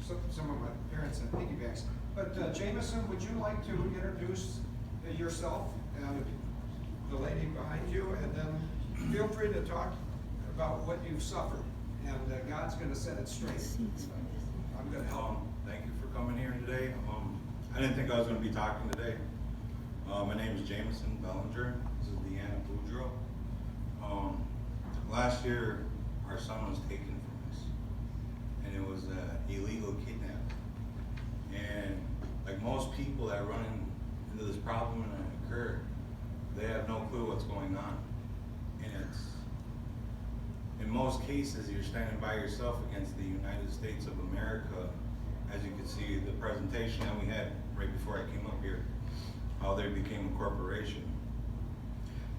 some of my parents had piggybacks. But Jameson, would you like to introduce yourself and the lady behind you, and then feel free to talk about what you've suffered, and God's going to set it straight. I'm going to help. Thank you for coming here today. I didn't think I was going to be talking today. My name is Jameson Bellinger. This is Deanna Boudreaux. Last year, our son was taken from us, and it was illegal kidnapping. And like most people that run into this problem and it occurred, they have no clue what's going on. And it's, in most cases, you're standing by yourself against the United States of America. As you can see, the presentation that we had right before I came up here, how they became a corporation.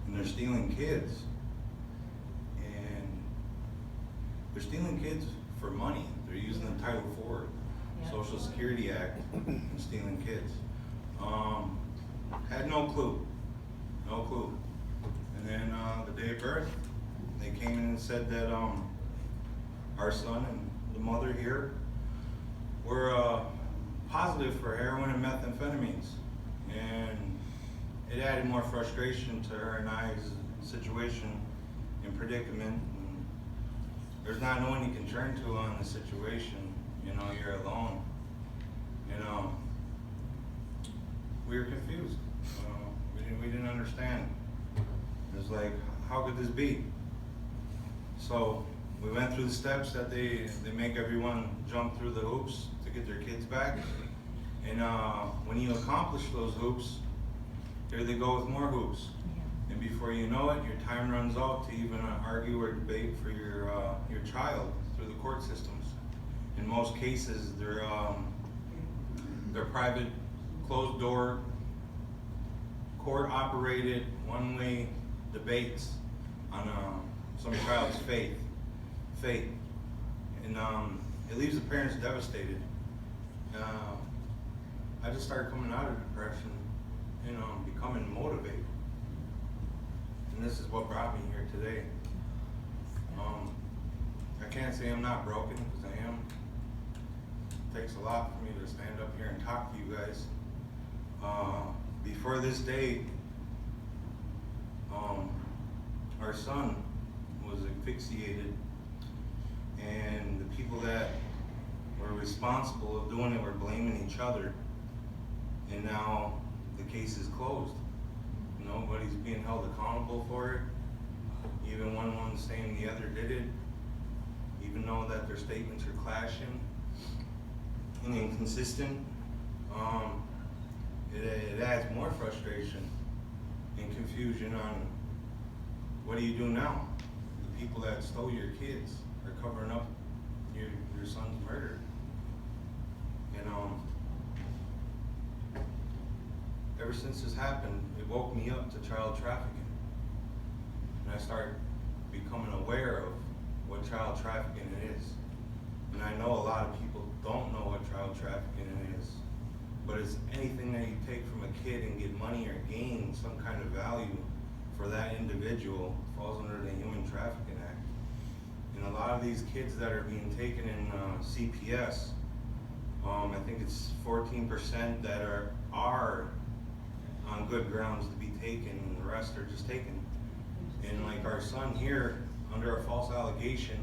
And they're stealing kids. And they're stealing kids for money. They're using the Title IV, Social Security Act, and stealing kids. Had no clue. No clue. And then the day of birth, they came in and said that our son and the mother here were positive for heroin and methamphetamines. And it added more frustration to her and I's situation and predicament. And there's not no one you can turn to on the situation. You know, you're alone. You know, we were confused. We didn't understand. It was like, how could this be? So we went through the steps that they make everyone jump through the hoops to get their kids back. And when you accomplish those hoops, here they go with more hoops. And before you know it, your time runs out to even argue or debate for your child through the court systems. In most cases, they're private, closed door, court-operated, one-way debates on some child's fate, and it leaves the parents devastated. I just started coming out of depression, you know, becoming motivated, and this is what brought me here today. I can't say I'm not broken, because I am. It takes a lot for me to stand up here and talk to you guys. Before this day, our son was asphyxiated, and the people that were responsible of doing it were blaming each other, and now the case is closed. Nobody's being held accountable for it. Even one's saying the other did it, even though that their statements are clashing and inconsistent. It adds more frustration and confusion on what do you do now? The people that stole your kids are covering up your son's murder. And ever since this happened, it woke me up to child trafficking. And I started becoming aware of what child trafficking is. And I know a lot of people don't know what child trafficking is. But it's anything that you take from a kid and get money or gain some kind of value for that individual falls under the Human Trafficking Act. And a lot of these kids that are being taken in CPS, I think it's 14% that are on good grounds to be taken, and the rest are just taken. And like our son here, under a false allegation,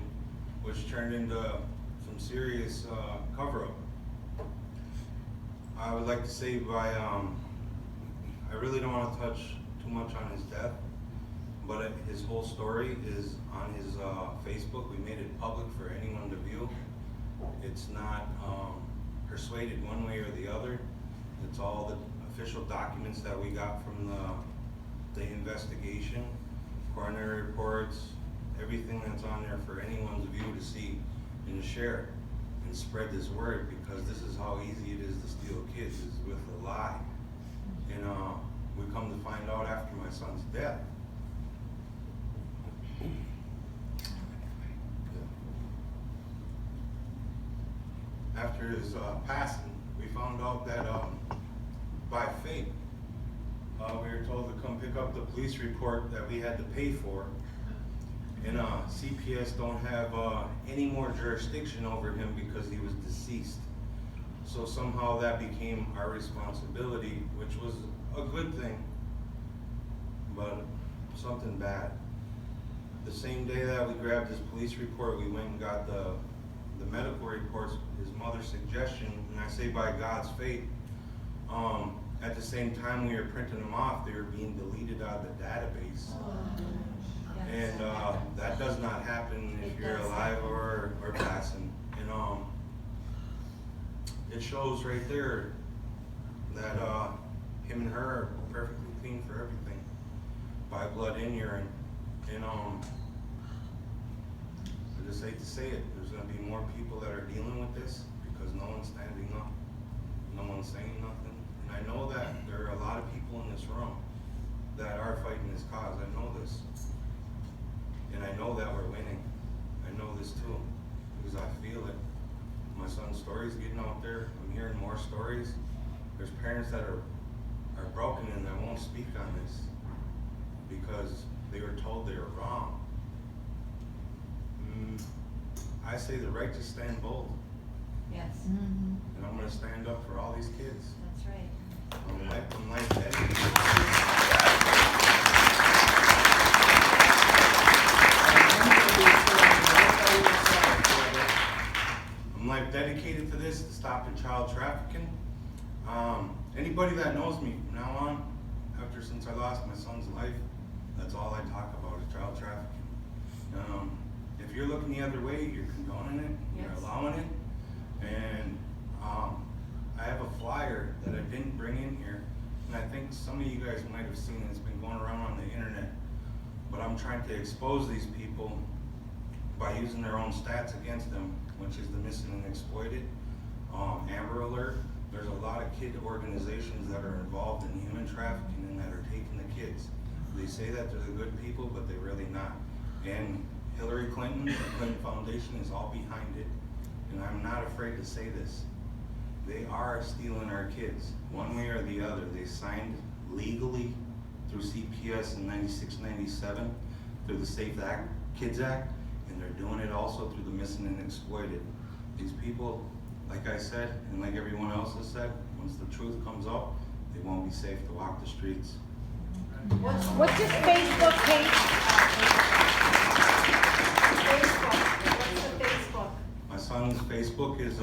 which turned into some serious cover-up. I would like to say I really don't want to touch too much on his death, but his whole story is on his Facebook. We made it public for anyone to view. It's not persuaded one way or the other. It's all the official documents that we got from the investigation, coroner reports, everything that's on there for anyone's view to see and to share and spread this word, because this is how easy it is to steal kids, is with a lie. And we come to find out after my son's death. After his passing, we found out that by fate, we were told to come pick up the police report that we had to pay for. And CPS don't have any more jurisdiction over him because he was deceased. somehow that became our responsibility, which was a good thing, but something bad. The same day that we grabbed his police report, we went and got the medical reports, his mother's suggestion, and I say by God's fate, at the same time we were printing them off, they were being deleted out of the database. And that does not happen if you're alive or passing. And it shows right there that him and her are perfectly clean for everything, by blood and urine. And I just hate to say it, there's gonna be more people that are dealing with this because no one's standing up, no one's saying nothing. And I know that there are a lot of people in this room that are fighting this cause. I know this. And I know that we're winning. I know this too, because I feel it. My son's story's getting out there. I'm hearing more stories. There's parents that are broken and that won't speak on this because they were told they were wrong. I say the right to stand bold. Yes, And I'm gonna stand up for all these kids. that's right. I'm life dedicated. I'm life dedicated to this, to stopping child trafficking. Anybody that knows me from now on, since I lost my son's life, that's all I talk about is child trafficking. If you're looking the other way, you're condoning it, you're Yes. allowing it. And I have a flyer that I didn't bring in here, and I think some of you guys might have seen it. It's been going around on the internet. But I'm trying to expose these people by using their own stats against them, which is the missing and exploited, Amber Alert. There's a lot of kid organizations that are involved in human trafficking and that are taking the kids. They say that they're the good people, but they're really not. And Hillary Clinton, the Clinton Foundation is all behind it. And I'm not afraid to say this. They are stealing our kids, one way or the other. They signed legally through CPS in 96, 97, through the Safe Kids Act, and they're doing it also through the missing and exploited. These people, like I said, and like everyone else has said, once the truth comes up, they won't be safe to walk the streets. What's his Facebook page? Facebook, what's the Facebook? My son's Facebook is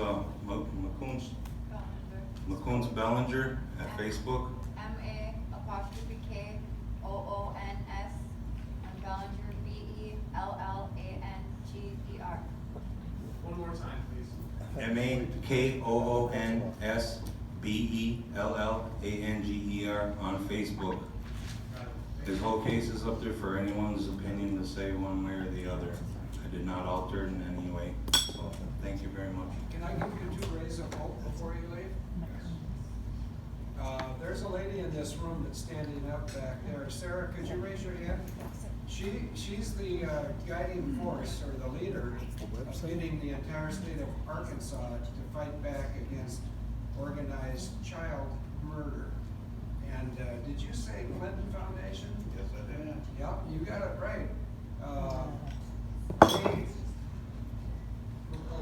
McCoons Bellinger at Facebook. MA_KOONS and Bellinger BELLANGER. One more time, please. MAKOONSBELLANGER on Facebook. His whole case is up there for anyone's opinion to say one way or the other. I did not alter it in any way. So thank you very much. Can I give you 2 rays of hope before you leave? There's a lady in this room that's standing up back there. Sarah, could you raise your hand? She's the guiding force or the leader of getting the entire state of Arkansas to fight back against organized child murder. And did you say Clinton Foundation? Yes, I did. Yep, you got it right.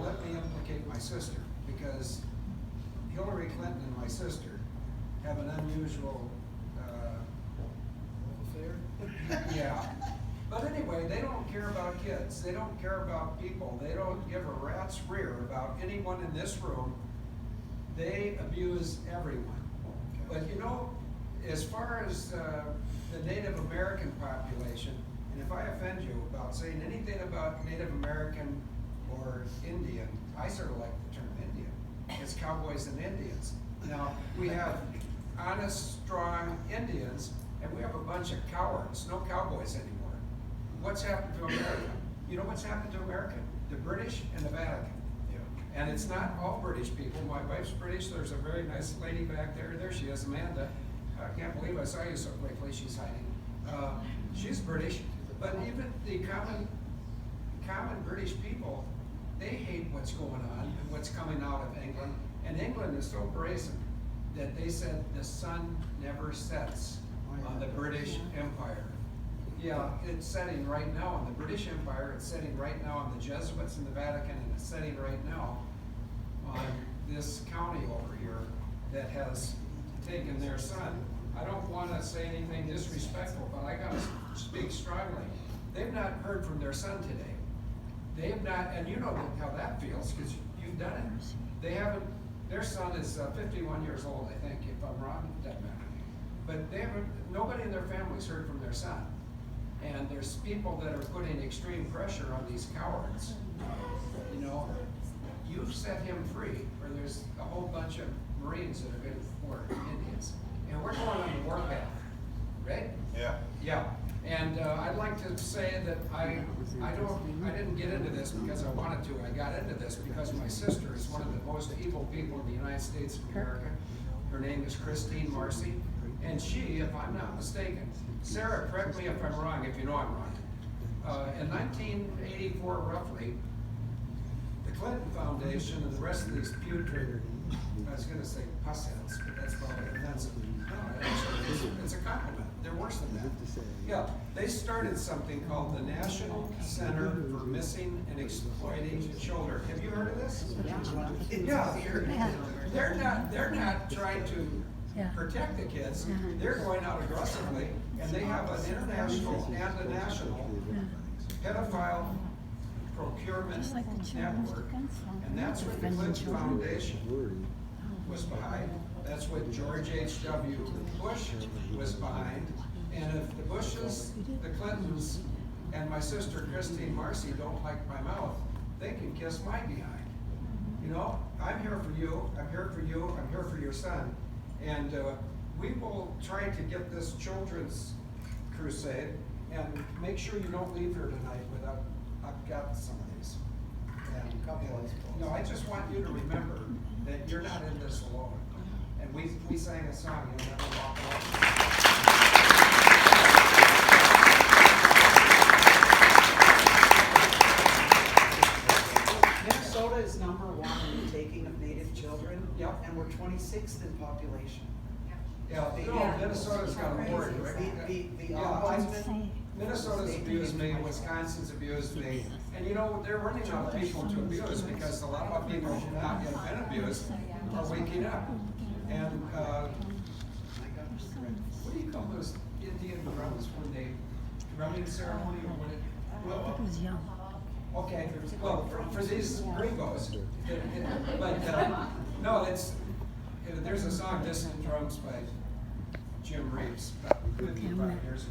Let me implicate my sister, because Hillary Clinton and my sister have an unusual affair. Yeah. But anyway, they don't care about kids. They don't care about people. They don't give a rat's rear about anyone in this room. They abuse everyone. But you know, as far as the Native American population, and if I offend you about saying anything about Native American or Indian, I sort of like the term Indian. It's cowboys and Indians. Now, we have honest, strong Indians, and we have a bunch of cowards, no cowboys anymore. What's happened to America? You know what's happened to America? The British and the Vatican. And it's not all British people. My wife's British. There's a very nice lady back there. There she is, Amanda. I can't believe I saw you so quickly. She's hiding. She's British. But even the common British people, they hate what's going on and what's coming out of England. And England is so brazen that they said the sun never sets on the British Empire. Yeah, it's setting right now on the British Empire, it's setting right now on the Jesuits in the Vatican, and it's setting right now on this county over here that has taken their son. I don't wanna say anything disrespectful, but I gotta speak strongly. They've not heard from their son today. They have not, and you know how that feels, cause you've done it. They haven't, their son is 51 years old, I think, if I'm wrong, it doesn't matter. But they haven't, nobody in their family's heard from their son. And there's people that are putting extreme pressure on these cowards. You know, you've set him free, or there's a whole bunch of Marines that are good for Indians. And we're going on the warpath, right? Yeah. Yeah, and I'd like to say that I didn't get into this because I wanted to. I got into this because my sister is one of the most evil people in the United States of America. Her name is Christine Marcy, and she, if I'm not mistaken, Sarah, correct me if I'm wrong, if you know I'm wrong. In 1984, roughly, the Clinton Foundation and the rest of these putrid, I was gonna say pussheads, but that's probably offensive. No, actually, it's a compliment. They're worse than that. Yeah, they started something called the National Center for Missing and Exploiting Children. Have you heard of this? Yeah, they're not trying to protect the kids. They're going out aggressively, and they have an international and a national pedophile procurement network. And that's what the Clinton Foundation was behind. That's what George H.W. Bush was behind. And if the Bushes, the Clintons, and my sister Christine Marcy don't like my mouth, they can kiss my behind. You know, I'm here for you, I'm here for you, I'm here for your son. And we will try to get this children's crusade, and make sure you don't leave here tonight without, I've got some of these. And, no, I just want you to remember that you're not in this alone. And we sang a song, You'll Never Walk Alone. Minnesota is number 1 in the taking of Native children. Yep. And we're 26th in population. Yeah, no, Minnesota's got a board, right? The Yeah, ombudsman. Minnesota's abused me, Wisconsin's abused me, and you know, they're running out of people to abuse because a lot of people who have not yet been abused are waking up. And, what do you call those Indian drums when they, drumming ceremony or when it? Well, okay, well, for these gringos, but, no, there's a song, Distant Drums by Jim Reeves, about 55 years ago.